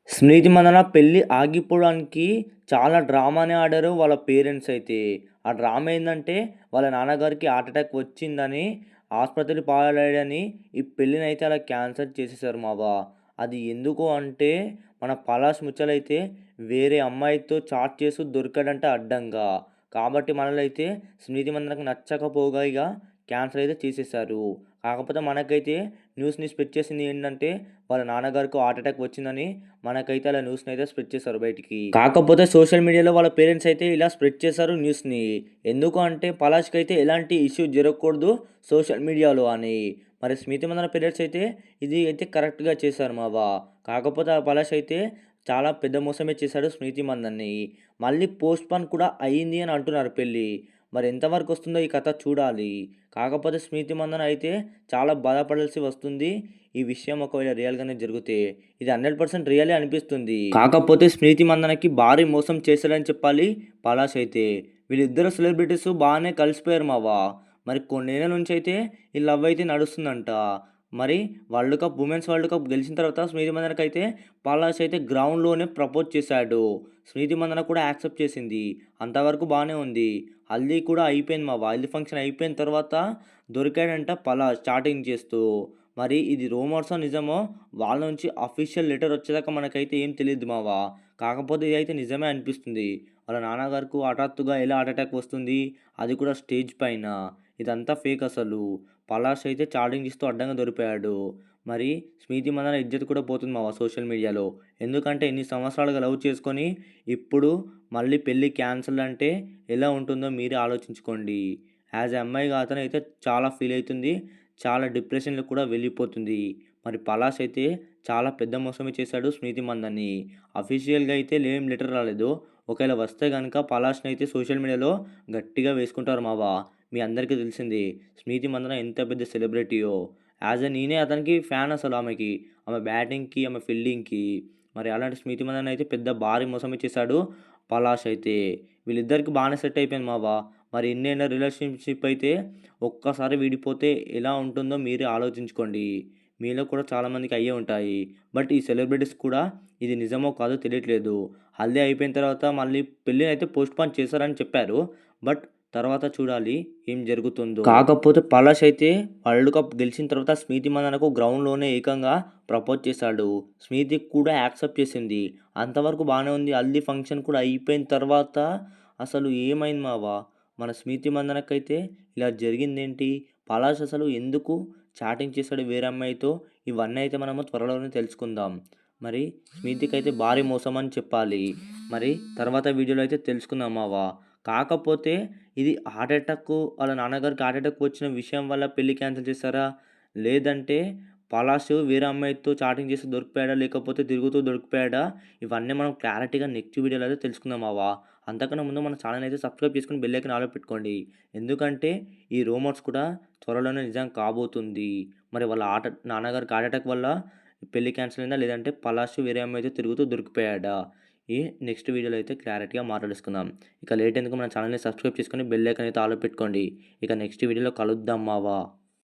స్మృతి మందన పెళ్లి ఆగిపోవడానికి చాలా డ్రామానే ఆడారు వాళ్ళ పేరెంట్స్ అయితే. ఆ డ్రామా ఏందంటే వాళ్ళ నాన్నగారికి హార్ట్ అటాక్ వచ్చిందని, ఆస్పత్రి పాలయ్యాడని ఈ పెళ్ళినైతే అలా క్యాన్సల్ చేసేసారు మావ. అది ఎందుకు అంటే మన పలాష్ ముచ్చలైతే వేరే అమ్మాయితో చాట్ చేస్తూ దొరికాడంట అడ్డంగా. కాబట్టి మనలైతే స్మృతి మందనకు నచ్చకపోగా ఇగ క్యాన్సల్ అయితే చేసేసారు. కాకపోతే మనకైతే న్యూస్‌ని స్ప్రెడ్ చేసింది ఏంటంటే వాళ్ళ నాన్నగారికి హార్ట్ అటాక్ వచ్చిందని మనకైతే అలా న్యూస్‌నైతే స్ప్రెడ్ చేశారు బయటికి. కాకపోతే సోషల్ మీడియాలో వాళ్ళ పేరెంట్స్ అయితే ఇలా స్ప్రెడ్ చేశారు న్యూస్‌ని. ఎందుకు అంటే పలాష్‌కైతే ఎలాంటి ఇష్యూ జరగకూడదు సోషల్ మీడియాలో అని. మరి స్మిత మందన పేరెంట్స్ అయితే ఇది అయితే కరెక్ట్‌గా చేశారు మావ. కాకపోతే ఆ పలాష్ అయితే చాలా పెద్ద మోసమే చేశాడు స్మృతి మందన్‌ని. మళ్ళీ పోస్ట్‌పోన్ కూడా అయింది అని అంటున్నారు పెళ్లి. మరి ఎంతవరకు వస్తుందో ఈ కథ చూడాలి. కాకపోతే స్మృతి మందన అయితే చాలా బాధపడాల్సి వస్తుంది. ఈ విషయం ఒకవేళ రియల్‌గానే జరిగితే. ఇది 100% రియలే అనిపిస్తుంది. కాకపోతే స్మృతి మందనకి భారీ మోసం చేశాడని చెప్పాలి పలాష్ అయితే. వీళ్ళిద్దరు సెలబ్రిటీస్ బాగానే కలిసిపోయారు మావ. మరి కొన్నేళ్ల నుంచి అయితే ఈ లవ్ అయితే నడుస్తుందంట. మరి ఉమెన్స్ వరల్డ్ కప్ గెలిచిన తర్వాత స్మృతి మందనకైతే పలాష్ అయితే గ్రౌండ్‌లోనే ప్రపోజ్ చేశాడు. స్మృతి మందన కూడా యాక్సెప్ట్ చేసింది. అంతవరకు బాగానే ఉంది. హల్దీ కూడా అయిపోయింది మావ. హల్దీ ఫంక్షన్ అయిపోయిన తర్వాత దొరికాడంట పలాష్ చాటింగ్ చేస్తూ. మరి ఇది రూమర్సో నిజమో వాళ్ళ నుంచి అఫీషియల్ లెటర్ వచ్చేదాకా మనకైతే ఏం తెలీదు మావ. కాకపోతే ఇదైతే నిజమే అనిపిస్తుంది. వాళ్ళ నాన్నగారికి హఠాత్తుగా ఎలా హార్ట్ అటాక్ వస్తుంది? అది కూడా స్టేజ్ పైన. ఇదంతా ఫేక్ అసలు. పలాష్ అయితే చాటింగ్ చేస్తూ అడ్డంగా దొరికిపోయాడు. మరి స్మృతి మందన ఇజ్జత్ కూడా పోతుంది మావ సోషల్ మీడియాలో. ఎందుకంటే ఇన్ని సంవత్సరాలుగా లవ్ చేసుకొని ఇప్పుడు మళ్ళీ పెళ్లి క్యాన్సిల్ అంటే ఎలా ఉంటుందో మీరే ఆలోచించుకోండి. యాజ్ ఎ అమ్మాయిగా అతనైతే చాలా ఫీల్ అవుతుంది. చాలా డిప్రెషన్‌లో కూడా వెళ్ళిపోతుంది. మరి పలాష్ అయితే చాలా పెద్ద మోసమే చేశాడు స్మృతి మందన్ని. అఫీషియల్‌గా అయితే ఏం లెటర్ రాలేదు. ఒకవేళ వస్తే గనుక పలాష్‌నైతే సోషల్ మీడియాలో గట్టిగా వేసుకుంటారు మావ. మీ అందరికీ తెలిసిందే. స్మృతి మందన ఎంత పెద్ద సెలబ్రిటీయో. నేనే అతనికి ఫ్యాన్ అసలు ఆమెకి. ఆమె బ్యాటింగ్‌కి, ఆమె ఫీల్డింగ్‌కి. మరి అలాంటి స్మృతి మందన అయితే పెద్ద భారీ మోసమే చేశాడు పలాష్ అయితే. వీళ్ళిద్దరికి బాగానే సెట్ అయిపోయింది మావ. మరి ఇన్నేళ్ల రిలేషన్‌షిప్ అయితే ఒక్కసారి విడిపోతే ఎలా ఉంటుందో మీరే ఆలోచించుకోండి. మీలో కూడా చాలామందికి అయ్యే ఉంటాయి. బట్ ఈ సెలబ్రిటీస్ కూడా ఇది నిజమో కాదో తెలియట్లేదు. హల్దీ అయిపోయిన తర్వాత మళ్ళీ పెళ్ళినైతే పోస్ట్‌పోన్ చేశారని చెప్పారు. బట్ తర్వాత చూడాలి ఏం జరుగుతుందో. కాకపోతే పలాష్ అయితే వరల్డ్ కప్ గెలిచిన తర్వాత స్మృతి మందనకు గ్రౌండ్‌లోనే ఏకంగా ప్రపోజ్ చేశాడు. స్మృతి కూడా యాక్సెప్ట్ చేసింది. అంతవరకు బాగానే ఉంది. హల్దీ ఫంక్షన్ కూడా అయిపోయిన తర్వాత అసలు ఏమైంది మావ? మన స్మృతి మందనకైతే ఇలా జరిగిందేంటి? పలాష్ అసలు ఎందుకు చాటింగ్ చేశాడు వేరే అమ్మాయితో? ఇవన్నీ అయితే మనము త్వరలోనే తెలుసుకుందాం. మరి స్మృతికైతే భారీ మోసం అని చెప్పాలి. మరి తర్వాత వీడియోలో అయితే తెలుసుకుందాం మావ. కాకపోతే ఇది హార్ట్ అటాక్ వాళ్ళ నాన్నగారికి హార్ట్ అటాక్ వచ్చిన విషయం వల్ల పెళ్లి క్యాన్సిల్ చేశారా? లేదంటే పలాష్ వేరే అమ్మాయితో చాటింగ్ చేసి దొరికిపోయాడా? లేకపోతే తిరుగుతూ దొరికిపోయాడా? ఇవన్నీ మనం క్లారిటీగా నెక్స్ట్ వీడియోలో అయితే తెలుసుకుందాం మావ. అంతకన్నా ముందు మన ఛానల్ అయితే సబ్స్క్రైబ్ చేసుకొని బెల్ ఐకాన్ ఆల్‌లో పెట్టుకోండి. ఎందుకంటే ఈ రూమర్స్ కూడా త్వరలోనే నిజం కాబోతుంది. మరి వాళ్ళ నాన్నగారికి హార్ట్ అటాక్ వల్ల పెళ్లి క్యాన్సిల్ అయిందా? లేదంటే పలాష్ వేరే అమ్మాయితో తిరుగుతూ దొరికిపోయాడా? నెక్స్ట్ వీడియోలో అయితే క్లారిటీగా మాట్లాడేసుకుందాం. ఇక లేట్ ఎందుకు మన ఛానల్‌ని సబ్స్క్రైబ్ చేసుకొని బెల్ ఐకాన్ అయితే ఆల్‌లో పెట్టుకోండి. ఇక నెక్స్ట్ వీడియోలో కలుద్దాం మావ.